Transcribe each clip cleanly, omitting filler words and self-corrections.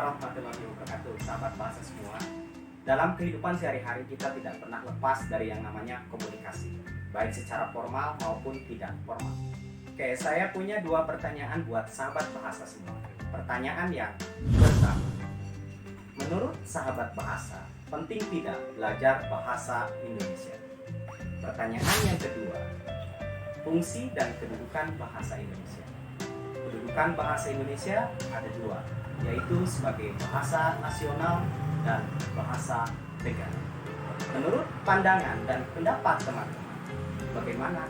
warahmatullahi wabarakatuh, sahabat bahasa semua. Dalam kehidupan sehari-hari kita tidak pernah lepas dari yang namanya komunikasi, baik secara formal maupun tidak formal. Oke, saya punya 2 pertanyaan buat sahabat bahasa semua. Pertanyaan yang pertama, menurut sahabat bahasa, penting tidak belajar bahasa Indonesia? Pertanyaan yang kedua, fungsi dan kedudukan bahasa Indonesia. Kedudukan bahasa Indonesia ada 2, yaitu sebagai bahasa nasional dan bahasa negara. Menurut pandangan dan pendapat teman-teman, bagaimana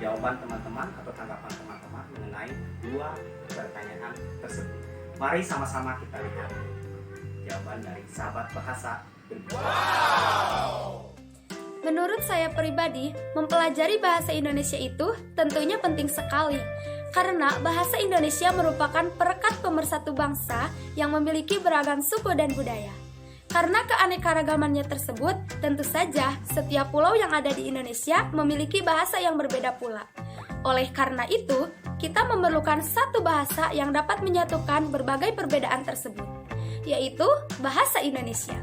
jawaban teman-teman atau tanggapan teman-teman mengenai 2 pertanyaan tersebut? Mari sama-sama kita lihat jawaban dari sahabat bahasa berikut. Menurut saya pribadi, mempelajari bahasa Indonesia itu tentunya penting sekali. Karena bahasa Indonesia merupakan perekat pemersatu bangsa yang memiliki beragam suku dan budaya. Karena keanekaragamannya tersebut, tentu saja setiap pulau yang ada di Indonesia memiliki bahasa yang berbeda pula. Oleh karena itu, kita memerlukan satu bahasa yang dapat menyatukan berbagai perbedaan tersebut, yaitu bahasa Indonesia.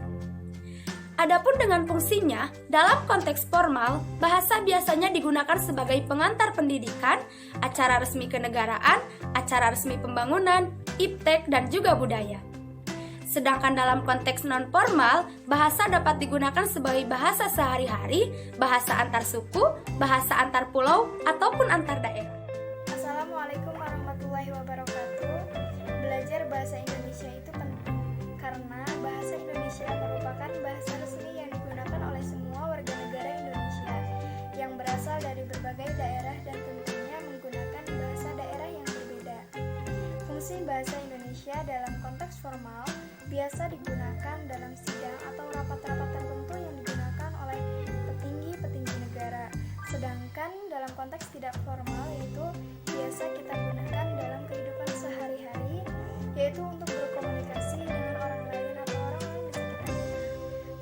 Adapun dengan fungsinya, dalam konteks formal, bahasa biasanya digunakan sebagai pengantar pendidikan, acara resmi kenegaraan, acara resmi pembangunan, iptek, dan juga budaya. Sedangkan dalam konteks non-formal, bahasa dapat digunakan sebagai bahasa sehari-hari, bahasa antar suku, bahasa antar pulau, ataupun antar daerah. Assalamualaikum warahmatullahi wabarakatuh. Belajar bahasa Indonesia itu penting karena bahasa Indonesia merupakan bahasa resmi yang digunakan oleh semua warga negara Indonesia yang berasal dari berbagai daerah dan tentunya menggunakan bahasa daerah yang berbeda. Fungsi bahasa Indonesia dalam konteks formal biasa digunakan dalam sidang atau rapat-rapat tertentu yang digunakan oleh petinggi-petinggi negara. Sedangkan dalam konteks tidak formal yaitu biasa kita gunakan dalam kehidupan sehari-hari, yaitu untuk berkomunikasi dengan orang lain atau orang-orang di sekitar kita.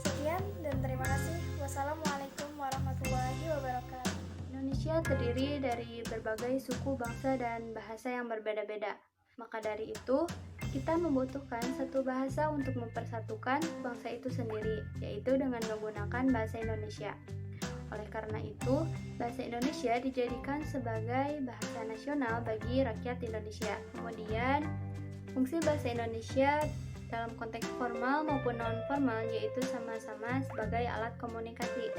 Sekian dan terima kasih. Wassalamualaikum warahmatullahi wabarakatuh. Indonesia terdiri dari berbagai suku, bangsa, dan bahasa yang berbeda-beda. Maka dari itu, kita membutuhkan satu bahasa untuk mempersatukan bangsa itu sendiri, yaitu dengan menggunakan bahasa Indonesia. Oleh karena itu, bahasa Indonesia dijadikan sebagai bahasa nasional bagi rakyat Indonesia. Kemudian, fungsi bahasa Indonesia dalam konteks formal maupun non-formal yaitu sama-sama sebagai alat komunikasi.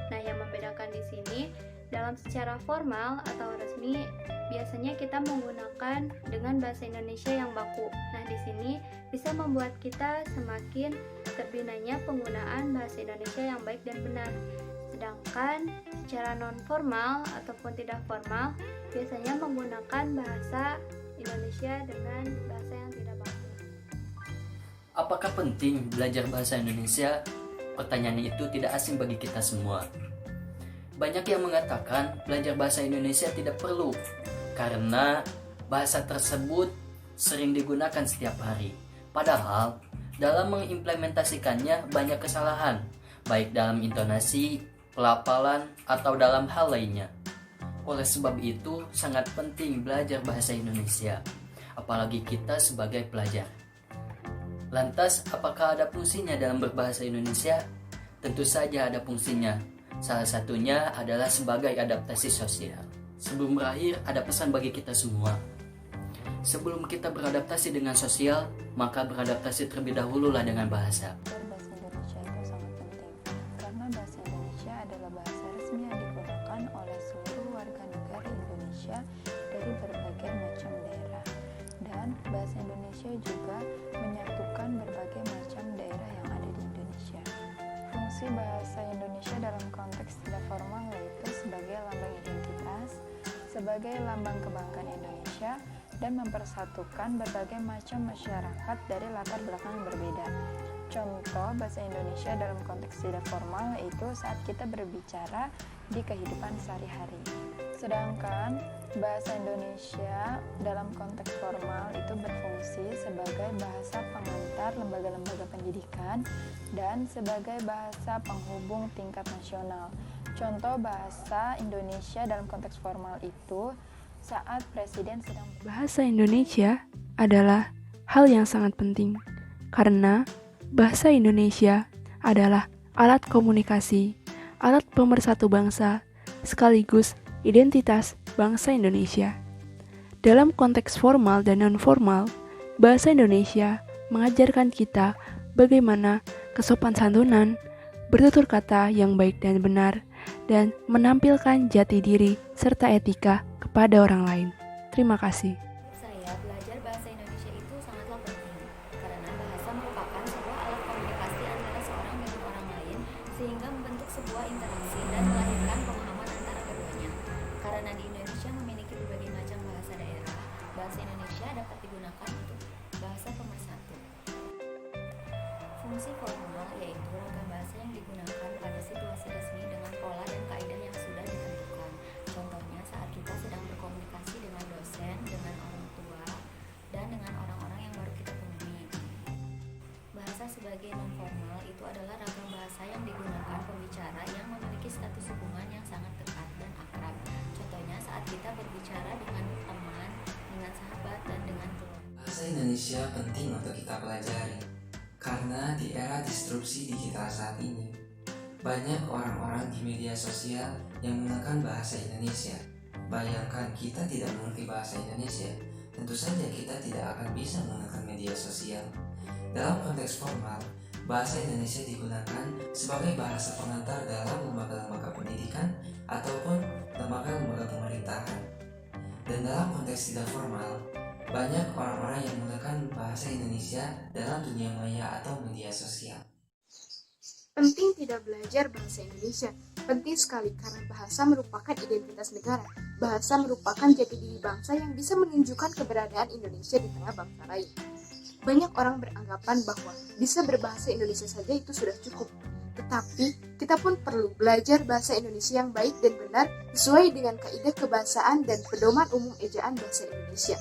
Nah, yang membedakan di sini, dalam secara formal atau resmi, biasanya kita menggunakan dengan bahasa Indonesia yang baku. Nah, di sini bisa membuat kita semakin terbinanya penggunaan bahasa Indonesia yang baik dan benar. Sedangkan secara non-formal ataupun tidak formal, biasanya menggunakan bahasa Indonesia dengan bahasa yang tidak baku. Apakah penting belajar bahasa Indonesia? Pertanyaan itu tidak asing bagi kita semua. Banyak yang mengatakan belajar bahasa Indonesia tidak perlu karena bahasa tersebut sering digunakan setiap hari. Padahal dalam mengimplementasikannya banyak kesalahan, baik dalam intonasi, pelafalan, atau dalam hal lainnya. Oleh sebab itu sangat penting belajar bahasa Indonesia, apalagi kita sebagai pelajar. Lantas, apakah ada fungsinya dalam berbahasa Indonesia? Tentu saja ada fungsinya. Salah satunya adalah sebagai adaptasi sosial. Sebelum berakhir, ada pesan bagi kita semua. Sebelum kita beradaptasi dengan sosial, maka beradaptasi terlebih dahululah dengan bahasa. Bahasa Indonesia itu sangat penting karena bahasa Indonesia adalah bahasa resmi yang digunakan oleh seluruh warga negara Indonesia dari berbagai macam daerah. Dan bahasa Indonesia juga menyatukan berbagai macam daerah yang ada di Indonesia. Fungsi bahasa Indonesia dalam konteks tidak formal yaitu sebagai lambang identitas, sebagai lambang kebanggaan Indonesia, dan mempersatukan berbagai macam masyarakat dari latar belakang yang berbeda. Contoh bahasa Indonesia dalam konteks tidak formal yaitu saat kita berbicara di kehidupan sehari-hari. Sedangkan bahasa Indonesia dalam konteks formal itu berfungsi sebagai bahasa pengantar lembaga-lembaga pendidikan dan sebagai bahasa penghubung tingkat nasional. Contoh bahasa Indonesia dalam konteks formal itu saat presiden sedang Bahasa Indonesia adalah hal yang sangat penting karena bahasa Indonesia adalah alat komunikasi, alat pemersatu bangsa, sekaligus identitas bangsa Indonesia. Dalam konteks formal dan non-formal, bahasa Indonesia mengajarkan kita bagaimana kesopan santunan, bertutur kata yang baik dan benar, dan menampilkan jati diri serta etika kepada orang lain. Terima kasih. Saya belajar bahasa Indonesia itu sangatlah penting karena bahasa merupakan sebuah alat komunikasi antara seorang dengan orang lain sehingga membentuk sebuah interaksi dan melahirkan pemahaman antara keduanya. Karena di Indonesia memiliki berbagai macam bahasa daerah, bahasa Indonesia dapat digunakan untuk bahasa pemersatu. Fungsi formal yaitu ragam bahasa yang digunakan pada situasi resmi dengan pola dan kaidah yang sudah ditentukan. Contohnya saat kita sedang berkomunikasi dengan dosen, dengan orang tua, dan dengan orang-orang yang baru kita temui. Bahasa sebagai non-formal itu adalah ragam bahasa yang digunakan pembicara yang memiliki status hubungan yang sangat dekat dan akrab. Contohnya saat kita berbicara dengan teman, dengan sahabat, dan dengan keluarga. Bahasa Indonesia penting untuk kita pelajari, karena di era disrupsi digital saat ini, banyak orang-orang di media sosial yang menggunakan bahasa Indonesia. Bayangkan kita tidak mengerti bahasa Indonesia, tentu saja kita tidak akan bisa menggunakan media sosial. Dalam konteks formal, bahasa Indonesia digunakan sebagai bahasa pengantar dalam lembaga-lembaga pendidikan ataupun lembaga-lembaga pemerintahan. Dan dalam konteks tidak formal, banyak orang-orang yang menggunakan bahasa Indonesia dalam dunia maya atau media sosial. Penting tidak belajar bahasa Indonesia. Penting sekali karena bahasa merupakan identitas negara. Bahasa merupakan jati diri bangsa yang bisa menunjukkan keberadaan Indonesia di tengah bangsa lain. Banyak orang beranggapan bahwa bisa berbahasa Indonesia saja itu sudah cukup. Tetapi, kita pun perlu belajar bahasa Indonesia yang baik dan benar sesuai dengan kaidah kebahasaan dan pedoman umum ejaan bahasa Indonesia.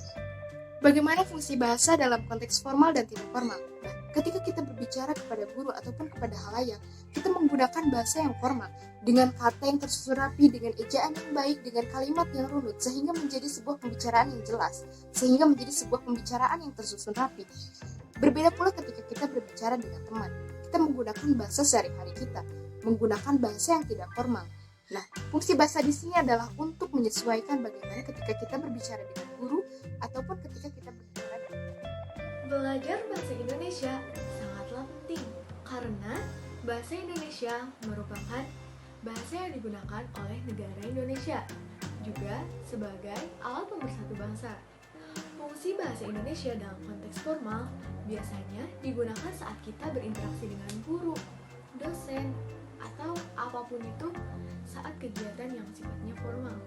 Bagaimana fungsi bahasa dalam konteks formal dan tidak formal? Nah, ketika kita berbicara kepada guru ataupun kepada halayak, kita menggunakan bahasa yang formal, dengan kata yang tersusun rapi, dengan ejaan yang baik, dengan kalimat yang runut, sehingga menjadi sebuah pembicaraan yang jelas, sehingga menjadi sebuah pembicaraan yang tersusun rapi. Berbeda pula ketika kita berbicara dengan teman, kita menggunakan bahasa sehari-hari kita, menggunakan bahasa yang tidak formal. Nah, fungsi bahasa di sini adalah untuk menyesuaikan bagaimana ketika kita berbicara dengan guru ataupun ketika kita berbicara dengan Belajar bahasa Indonesia sangatlah penting karena bahasa Indonesia merupakan bahasa yang digunakan oleh negara Indonesia, juga sebagai alat pemersatu bangsa. Fungsi bahasa Indonesia dalam konteks formal biasanya digunakan saat kita berinteraksi dengan guru, dosen, atau apapun itu saat kegiatan yang sifatnya formal.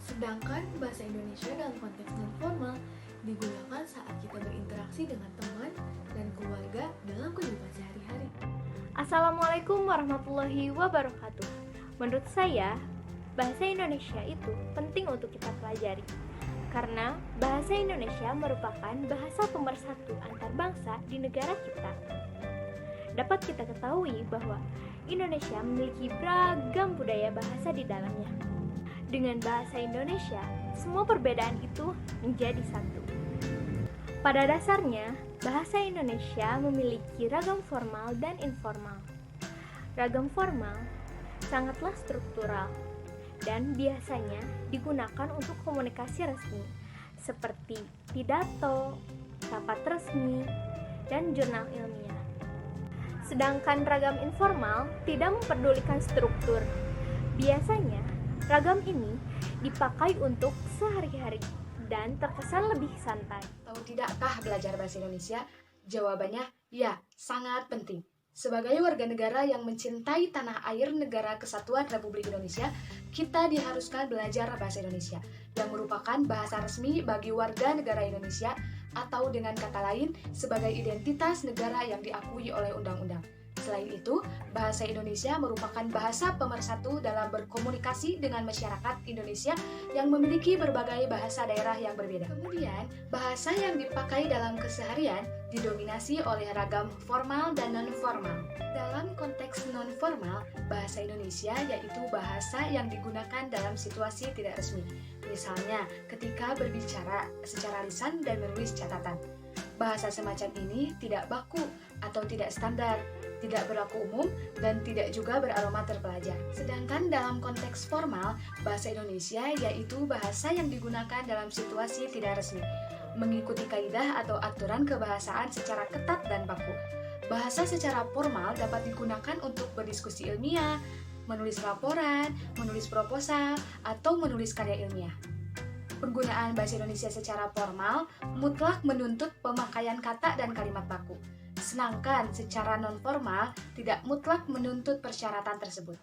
Sedangkan bahasa Indonesia dalam konteks non-formal digunakan saat kita berinteraksi dengan teman dan keluarga dalam kehidupan sehari-hari. Assalamualaikum warahmatullahi wabarakatuh. Menurut saya, bahasa Indonesia itu penting untuk kita pelajari karena bahasa Indonesia merupakan bahasa pemersatu antar bangsa di negara kita. Dapat kita ketahui bahwa Indonesia memiliki beragam budaya bahasa di dalamnya. Dengan bahasa Indonesia, semua perbedaan itu menjadi satu. Pada dasarnya, bahasa Indonesia memiliki ragam formal dan informal. Ragam formal sangatlah struktural dan biasanya digunakan untuk komunikasi resmi seperti pidato, rapat resmi, dan jurnal ilmiah. Sedangkan ragam informal tidak memperdulikan struktur. Biasanya, ragam ini dipakai untuk sehari-hari dan terkesan lebih santai. Tahu tidakkah belajar bahasa Indonesia? Jawabannya, ya, sangat penting. Sebagai warga negara yang mencintai tanah air negara kesatuan Republik Indonesia, kita diharuskan belajar bahasa Indonesia, yang merupakan bahasa resmi bagi warga negara Indonesia, atau dengan kata lain, sebagai identitas negara yang diakui oleh undang-undang. Selain itu, bahasa Indonesia merupakan bahasa pemersatu dalam berkomunikasi dengan masyarakat Indonesia yang memiliki berbagai bahasa daerah yang berbeda. Kemudian, bahasa yang dipakai dalam keseharian didominasi oleh ragam formal dan non-formal. Dalam konteks non-formal, bahasa Indonesia yaitu bahasa yang digunakan dalam situasi tidak resmi. Misalnya, ketika berbicara secara lisan dan menulis catatan. Bahasa semacam ini tidak baku atau tidak standar, tidak berlaku umum, dan tidak juga beraroma terpelajar. Sedangkan dalam konteks formal, bahasa Indonesia yaitu bahasa yang digunakan dalam situasi tidak resmi, mengikuti kaidah atau aturan kebahasaan secara ketat dan baku. Bahasa secara formal dapat digunakan untuk berdiskusi ilmiah, menulis laporan, menulis proposal, atau menulis karya ilmiah. Penggunaan bahasa Indonesia secara formal mutlak menuntut pemakaian kata dan kalimat baku. Sedangkan secara non-formal tidak mutlak menuntut persyaratan tersebut.